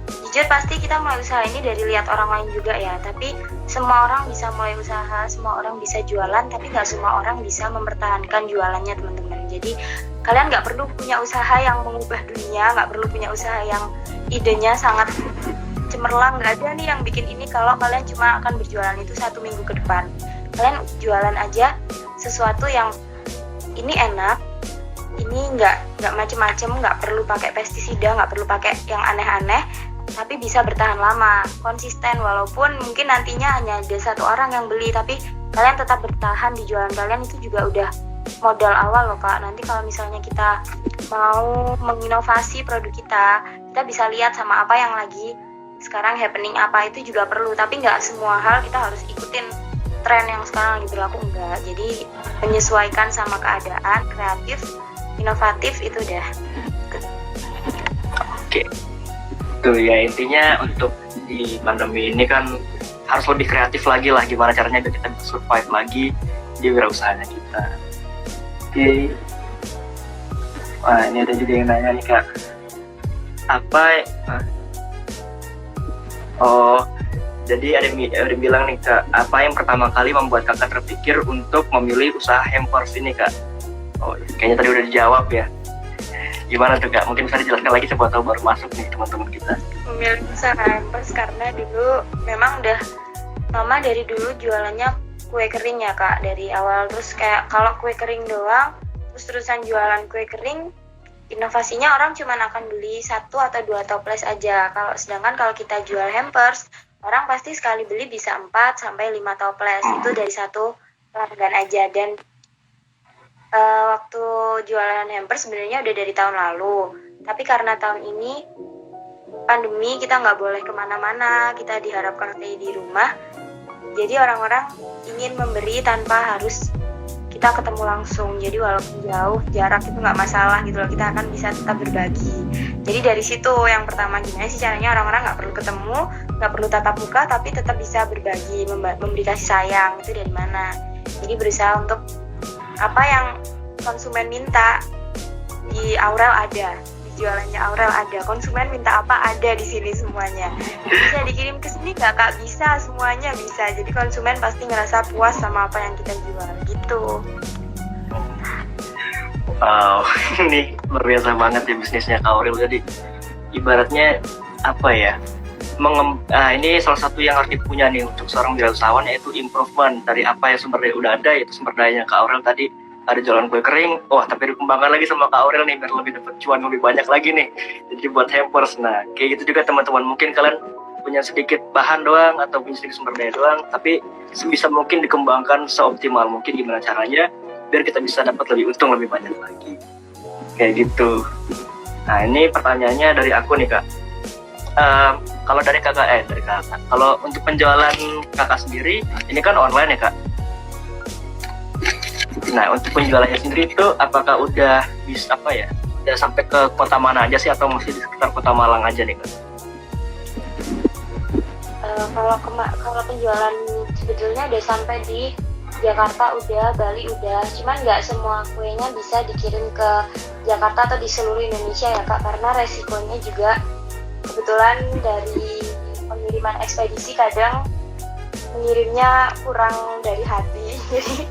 jujur pasti kita mulai usaha ini dari lihat orang lain juga ya, tapi semua orang bisa mulai usaha, semua orang bisa jualan, tapi nggak semua orang bisa mempertahankan jualannya teman-teman. Jadi kalian nggak perlu punya usaha yang mengubah dunia, nggak perlu punya usaha yang idenya sangat cemerlang, nggak ada nih yang bikin ini kalau kalian cuma akan berjualan itu 1 minggu ke depan. Kalian jualan aja sesuatu yang ini enak, ini nggak macem-macem, nggak perlu pakai pestisida, nggak perlu pakai yang aneh-aneh, tapi bisa bertahan lama, konsisten. Walaupun mungkin nantinya hanya ada 1 orang yang beli, tapi kalian tetap bertahan di jualan kalian, itu juga udah modal awal loh Kak. Nanti kalau misalnya kita mau menginovasi produk kita bisa lihat sama apa yang lagi sekarang happening, apa itu juga perlu, tapi nggak semua hal kita harus ikutin tren yang sekarang lagi berlaku, enggak. Jadi menyesuaikan sama keadaan, kreatif, inovatif, itu udah. Oke. Tuh ya, intinya untuk di pandemi ini kan harus lebih kreatif lagi lah, gimana caranya biar kita bisa survive lagi di wirausahanya kita. Oke. Wah, ini ada juga yang nanya nih Kak, jadi ada yang bilang nih Kak, apa yang pertama kali membuat Kakak terpikir untuk memilih usaha hampers ini Kak? Oh, kayaknya tadi udah dijawab ya. Gimana tuh Kak? Mungkin bisa dijelaskan lagi, siapa tahu baru masuk nih teman-teman kita. Memilih usaha hampers karena dulu memang udah mama dari dulu jualannya kue kering ya Kak, dari awal. Terus kayak kalau kue kering doang, terus-terusan jualan kue kering, inovasinya orang cuma akan beli 1 atau 2 toples aja. Sedangkan kalau kita jual hampers, orang pasti sekali beli bisa 4 sampai 5 toples. Itu dari 1 pelanggan aja. Dan waktu jualan hampers sebenarnya udah dari tahun lalu. Tapi karena tahun ini pandemi, kita nggak boleh kemana-mana, kita diharapkan stay di rumah. Jadi orang-orang ingin memberi tanpa harus kita ketemu langsung. Jadi walaupun jauh, jarak itu nggak masalah gitu loh, kita akan bisa tetap berbagi. Jadi dari situ yang pertama, gimana sih caranya orang-orang nggak perlu ketemu, nggak perlu tatap muka, tapi tetap bisa berbagi, memberi kasih sayang. Itu dari mana? Jadi berusaha untuk apa yang konsumen minta di Aurel ada, di jualannya Aurel ada. Konsumen minta apa ada di sini semuanya. Bisa dikirim ke sini nggak Kak? Bisa, semuanya bisa. Jadi konsumen pasti ngerasa puas sama apa yang kita jual gitu. Wow, ini luar biasa banget ya bisnisnya Kak Aurel. Jadi ibaratnya apa ya? Ini salah satu yang harus dipunya nih untuk seorang wirausahawan, yaitu improvement dari apa yang sumber daya udah ada, yaitu sumber dayanya Kak Aurel tadi. Ada jualan kue kering, tapi dikembangkan lagi sama Kak Aurel nih biar lebih dapat cuan lebih banyak lagi nih. Jadi buat hampers. Nah, kayak gitu juga teman-teman, mungkin kalian punya sedikit bahan doang atau punya sedikit sumber daya doang, tapi sebisa mungkin dikembangkan seoptimal mungkin. Gimana caranya biar kita bisa dapat lebih untung lebih banyak lagi. Kayak gitu. Nah, ini pertanyaannya dari aku nih Kak. Kalau dari kakak, kalau untuk penjualan Kakak sendiri, ini kan online ya Kak. Nah, untuk penjualannya sendiri itu apakah udah bisa apa ya? Udah sampai ke kota mana aja sih atau masih di sekitar kota Malang aja nih Kak? Kalau penjualan sebetulnya udah sampai di Jakarta udah, Bali udah, cuman nggak semua kuenya bisa dikirim ke Jakarta atau di seluruh Indonesia ya Kak, karena resikonya juga kebetulan dari pengiriman ekspedisi kadang mengirimnya kurang dari hati, jadi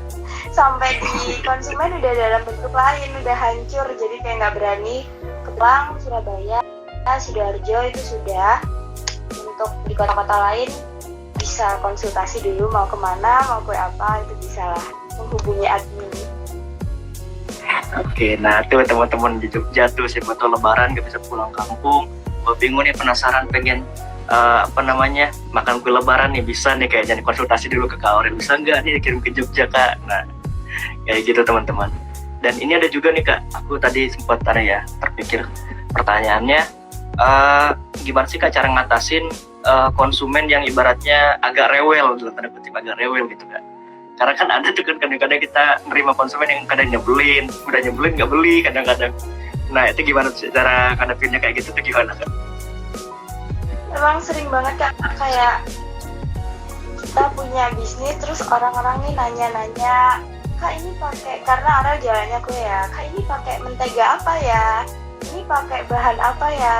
sampai di konsumen udah dalam bentuk lain, udah hancur, jadi kayak nggak berani ke Bang, Surabaya, Sidoarjo itu sudah. Untuk di kota-kota lain bisa konsultasi dulu mau kemana, mau kue apa, itu bisa lah menghubungi admin. Oke, nah tuh teman-teman di Jogja tuh siapa tahu lebaran gak bisa pulang kampung, gue bingung nih, penasaran pengen makan kue lebaran nih, bisa nih kayaknya nih konsultasi dulu ke Kak Aurel, bisa nggak nih kirim ke Jogja Kak? Nah kayak gitu teman-teman. Dan ini ada juga nih Kak, aku tadi sempat terpikir pertanyaannya, gimana sih Kak cara ngatasin konsumen yang ibaratnya agak rewel, dalam tanda kutip agak rewel gitu Kak? Karena kan ada tuh kan kadang-kadang kita nerima konsumen yang kadang nyebelin, udah nyebelin nggak beli kadang-kadang. Nah itu gimana sih cara ngadepinnya kayak gitu tuh gimana Kak? Emang sering banget Kak, kayak kita punya bisnis terus orang-orang nih nanya-nanya, Kak ini pakai, karena Aurel jualannya kue ya, Kak ini pakai mentega apa ya? Ini pakai bahan apa ya?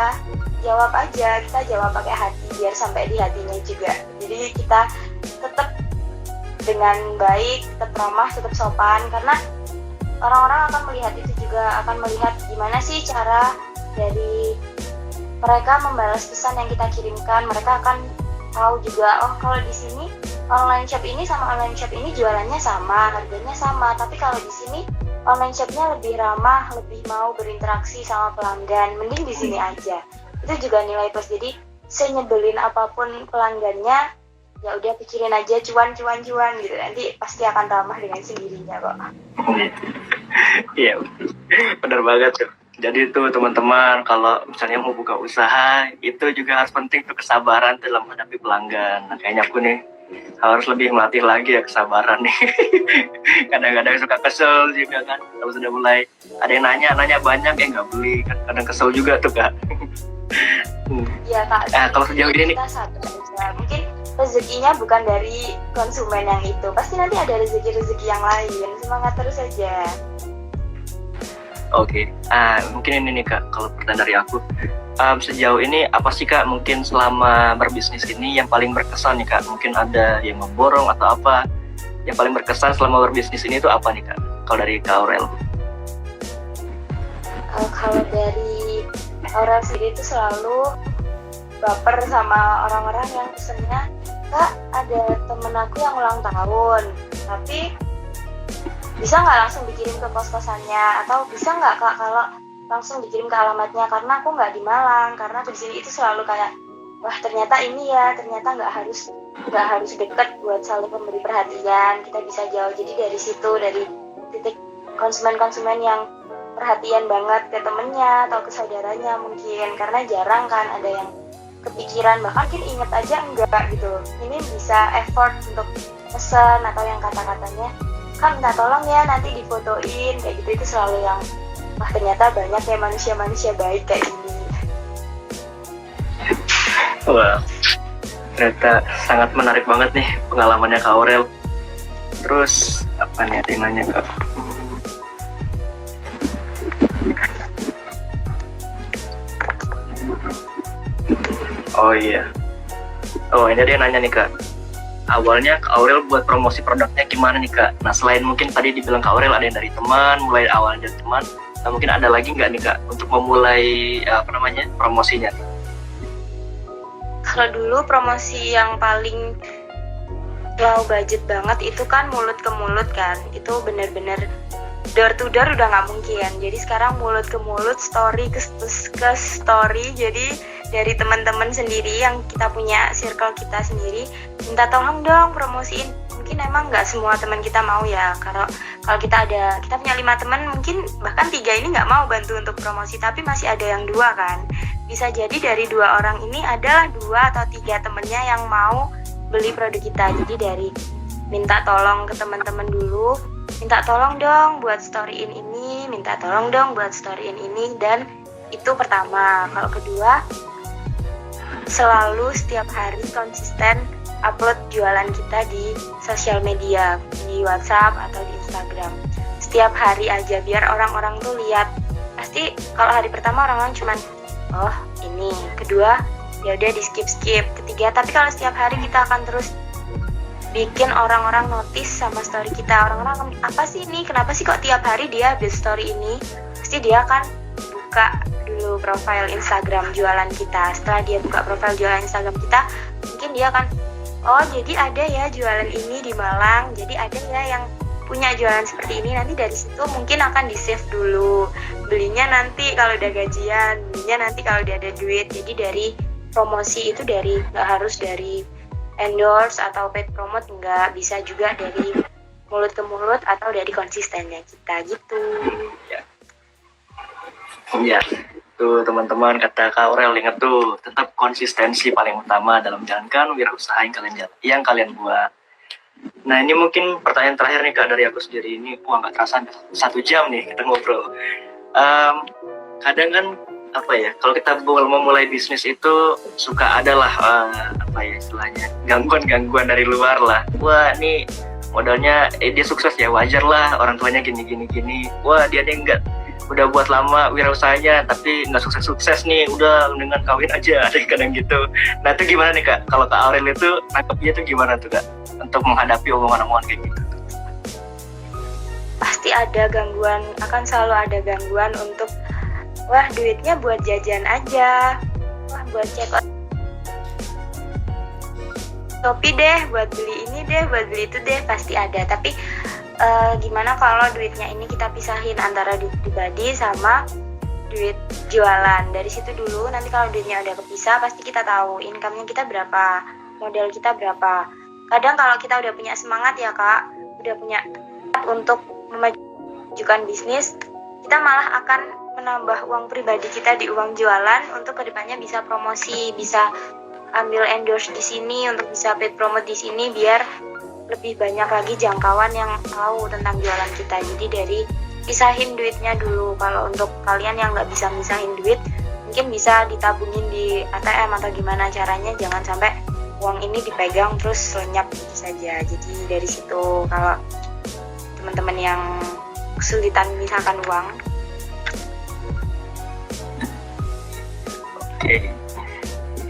Jawab aja, kita jawab pakai hati biar sampai di hatinya juga. Jadi kita tetap dengan baik, tetap ramah, tetap sopan, karena orang-orang akan melihat itu juga, akan melihat gimana sih cara dari mereka membalas pesan yang kita kirimkan. Mereka akan tahu juga, oh kalau di sini online shop ini sama online shop ini jualannya sama, harganya sama, tapi kalau di sini online shopnya lebih ramah, lebih mau berinteraksi sama pelanggan, mending di sini aja. Itu juga nilai plus. Jadi senyebelin apapun pelanggannya, ya udah pikirin aja cuan gitu, nanti pasti akan ramah dengan sendirinya kok. Iya benar banget tuh. Jadi tuh teman-teman, kalau misalnya mau buka usaha itu juga harus penting tuh kesabaran dalam menghadapi pelanggan. Nah, kayaknya aku nih harus lebih melatih lagi ya kesabaran nih. Kadang-kadang suka kesel juga kan, kalau sudah mulai ada yang nanya banyak ya nggak beli kan, kadang kesel juga tuh Kak. Iya Kak. Nah, kalau sejauh ini nih, kita sabar aja. Mungkin rezekinya bukan dari konsumen yang itu, pasti nanti ada rezeki yang lain. Semangat terus aja. Oke. Mungkin ini nih Kak, kalau pertanyaan dari aku, sejauh ini apa sih Kak mungkin selama berbisnis ini yang paling berkesan nih Kak? Mungkin ada yang memborong atau apa yang paling berkesan selama berbisnis ini itu apa nih Kak? Kalau dari Kak Aurel? Kalau dari Aurel sendiri itu selalu baper sama orang-orang yang pesennya, Kak ada temen aku yang ulang tahun, tapi bisa nggak langsung dikirim ke kos-kosannya, atau bisa nggak Kak kalau langsung dikirim ke alamatnya, karena aku nggak di Malang, karena aku di sini. Itu selalu kayak, wah ternyata ini ya, ternyata nggak harus deket buat saling memberi perhatian, kita bisa jauh. Jadi dari situ, dari titik konsumen-konsumen yang perhatian banget ke temennya atau ke saudaranya mungkin, karena jarang kan ada yang kepikiran, bahkan kita inget aja enggak gitu. Ini bisa effort untuk pesan atau yang kata-katanya, kan minta tolong ya nanti difotoin kayak gitu. Itu selalu yang, wah ternyata banyak ya manusia-manusia baik kayak gini. Wah, ternyata sangat menarik banget nih pengalamannya Kak Aurel. Terus apa nih ada yang nanya Kak? Oh iya. Oh ini dia nanya nih Kak. Awalnya Kak Aurel buat promosi produknya gimana nih Kak? Nah selain mungkin tadi dibilang Kak Aurel ada yang dari teman, mulai awalnya dari teman, nah, mungkin ada lagi nggak nih Kak untuk memulai promosinya? Kalau dulu promosi yang paling low budget banget itu kan mulut ke mulut kan, itu bener-bener door to door udah nggak mungkin. Jadi sekarang mulut ke mulut, story ke story. Jadi dari teman-teman sendiri yang kita punya, circle kita sendiri, minta tolong dong promosiin. Mungkin emang nggak semua teman kita mau ya. Kalau kita punya 5 teman, mungkin bahkan 3 ini nggak mau bantu untuk promosi, tapi masih ada yang 2 kan. Bisa jadi dari 2 orang ini adalah 2 atau 3 temennya yang mau beli produk kita. Jadi dari minta tolong ke teman-teman dulu, minta tolong dong buat storyin ini, minta tolong dong buat storyin ini. Dan itu pertama. Kalau kedua, selalu setiap hari konsisten upload jualan kita di sosial media, di WhatsApp atau di Instagram. Setiap hari aja biar orang-orang tuh lihat. Pasti kalau hari pertama orang-orang cuman oh ini, kedua ya udah di skip, ketiga. Tapi kalau setiap hari kita akan terus bikin orang-orang notice sama story kita, orang-orang akan, apa sih ini, kenapa sih kok tiap hari dia update story ini, pasti dia akan buka dulu profile Instagram jualan kita. Setelah dia buka profile jualan Instagram kita, mungkin dia akan oh jadi ada ya jualan ini di Malang, jadi ada ya yang punya jualan seperti ini. Nanti dari situ mungkin akan di save dulu, belinya nanti kalau udah gajian, belinya nanti kalau udah ada duit. Jadi dari promosi itu dari nggak harus dari endorse atau paid promote, nggak, bisa juga dari mulut ke mulut atau dari konsistennya kita gitu. Ya, tuh teman-teman, kata Kak Aurel, ingat tuh, tetap konsistensi paling utama dalam menjalankan wirausaha yang kalian buat. Nah, ini mungkin pertanyaan terakhir nih Kak dari aku sendiri. Ini nggak terasa 1 jam nih kita ngobrol. Kadang kan apa ya, kalau kita mau mulai bisnis itu suka adalah apa ya istilahnya, gangguan dari luar lah. Wah, ini modalnya dia sukses ya, wajar lah, orang tuanya gini. Wah, dia enggak, udah buat lama wirausahanya tapi nggak sukses nih, udah dengan kawin aja, ada kadang gitu. Nah, itu gimana nih Kak? Kalau Kak Aurel itu nangkepnya itu gimana tuh Kak untuk menghadapi omongan-omongan kayak gitu? Pasti ada gangguan, akan selalu ada gangguan untuk wah duitnya buat jajan aja, wah buat check out Shopee deh, buat beli ini deh, buat beli itu deh, pasti ada. Tapi gimana kalau duitnya ini kita pisahin antara duit pribadi sama duit jualan. Dari situ dulu, nanti kalau duitnya udah kepisah pasti kita tahu income-nya kita berapa, modal kita berapa. Kadang kalau kita udah punya semangat ya Kak, udah punya untuk memajukan bisnis, kita malah akan menambah uang pribadi kita di uang jualan untuk kedepannya bisa promosi, bisa ambil endorse di sini, untuk bisa paid promote di sini, biar lebih banyak lagi jangkauan yang tahu tentang jualan kita. Jadi dari pisahin duitnya dulu. Kalau untuk kalian yang nggak bisa misahin duit, mungkin bisa ditabungin di ATM atau gimana caranya, jangan sampai uang ini dipegang terus lenyap gitu saja. Jadi dari situ, kalau teman-teman yang kesulitan misalkan uang. Oke.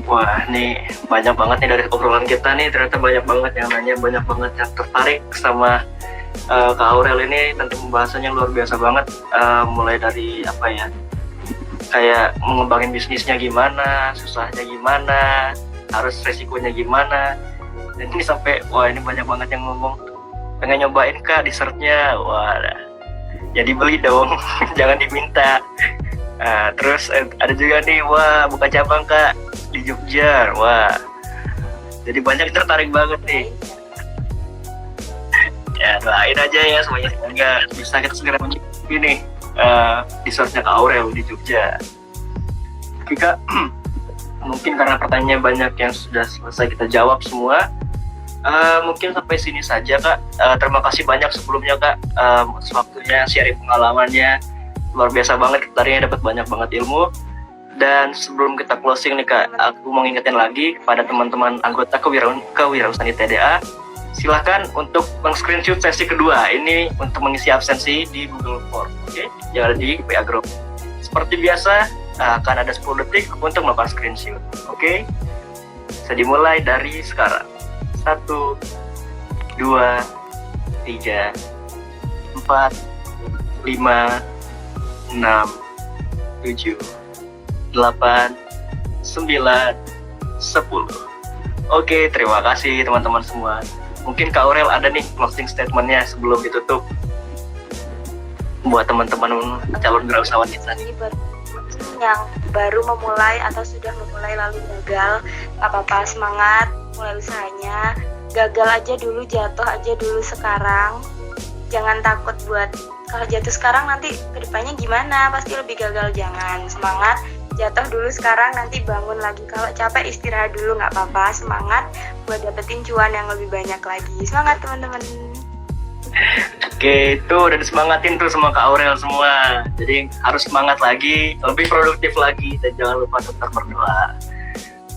Wah, nih banyak banget nih dari obrolan kita nih, ternyata banyak banget yang nanya, banyak banget yang tertarik sama Kak Aurel ini. Tentu pembahasannya luar biasa banget, mulai dari apa ya, kayak mengembangin bisnisnya gimana, susahnya gimana, harus resikonya gimana. Dan ini sampai, wah ini banyak banget yang ngomong pengen nyobain Kak dessertnya, wah jadi beli dong, jangan diminta. Terus ada juga nih, wah buka cabang Kak di Jogja, wah jadi banyak tertarik banget nih. Ya doain aja ya semuanya, semoga bisa kita segera mencicipi nih dessertnya Kak Aurel di Jogja. Oke Kak, mungkin karena pertanyaannya banyak yang sudah selesai kita jawab semua, mungkin sampai sini saja Kak. Terima kasih banyak sebelumnya Kak, waktunya sharing pengalamannya, luar biasa banget, tadinya dapat banyak banget ilmu. Dan sebelum kita closing nih Kak, aku mau ngingetin lagi kepada teman-teman anggota kewirausahaan TDA, silahkan untuk meng-screenshot sesi kedua ini untuk mengisi absensi di Google Form, oke? Yang ada di PA Group. Seperti biasa, akan ada 10 detik untuk melakukan screenshot, oke? Bisa dimulai dari sekarang. 1, 2, 3, 4, 5, 6, 7, 8, 9, 10. Oke, terima kasih teman-teman semua. Mungkin Kak Aurel ada nih closing statement-nya sebelum ditutup buat teman-teman calon wirausahawan kita nih. Yang baru memulai atau sudah memulai lalu gagal, gak apa-apa, semangat mulai usahanya. Gagal aja dulu, jatuh aja dulu sekarang. Jangan takut buat kalau jatuh sekarang nanti kedepannya gimana, pasti lebih gagal. Jangan, semangat, jatuh dulu sekarang, nanti bangun lagi. Kalau capek istirahat dulu, nggak apa-apa, semangat buat dapetin cuan yang lebih banyak lagi. Semangat teman-teman. Oke, itu udah disemangatin tuh sama Kak Aurel semua. Jadi harus semangat lagi, lebih produktif lagi, dan jangan lupa tetap berdoa.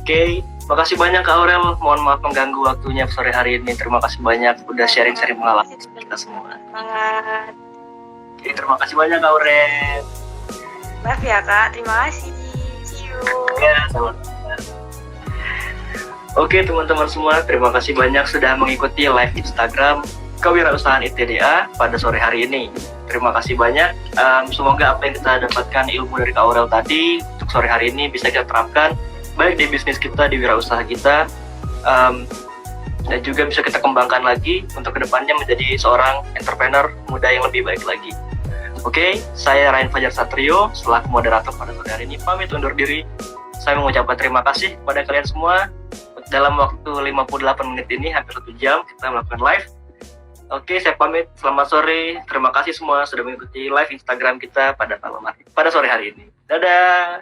Oke, makasih banyak Kak Aurel. Mohon maaf mengganggu waktunya sore hari ini. Terima kasih banyak udah sharing-sharing pengalaman kita semua. Semangat. Oke, terima kasih banyak Kak Aurel. Maaf ya Kak, terima kasih. See you. Ya, sama-sama. Oke teman-teman semua, terima kasih banyak sudah mengikuti live Instagram Kewirausahaan ITDA pada sore hari ini. Terima kasih banyak. Semoga apa yang kita dapatkan ilmu dari Kak Aurel tadi untuk sore hari ini bisa kita terapkan baik di bisnis kita, di wirausaha kita, dan juga bisa kita kembangkan lagi untuk kedepannya menjadi seorang entrepreneur muda yang lebih baik lagi. Oke, saya Ryan Fajar Satrio selaku moderator pada sore hari ini pamit undur diri. Saya mengucapkan terima kasih kepada kalian semua. Dalam waktu 58 menit ini, hampir 1 jam kita melakukan live. Oke, saya pamit. Selamat sore. Terima kasih semua sudah mengikuti live Instagram kita pada sore hari ini. Dadah.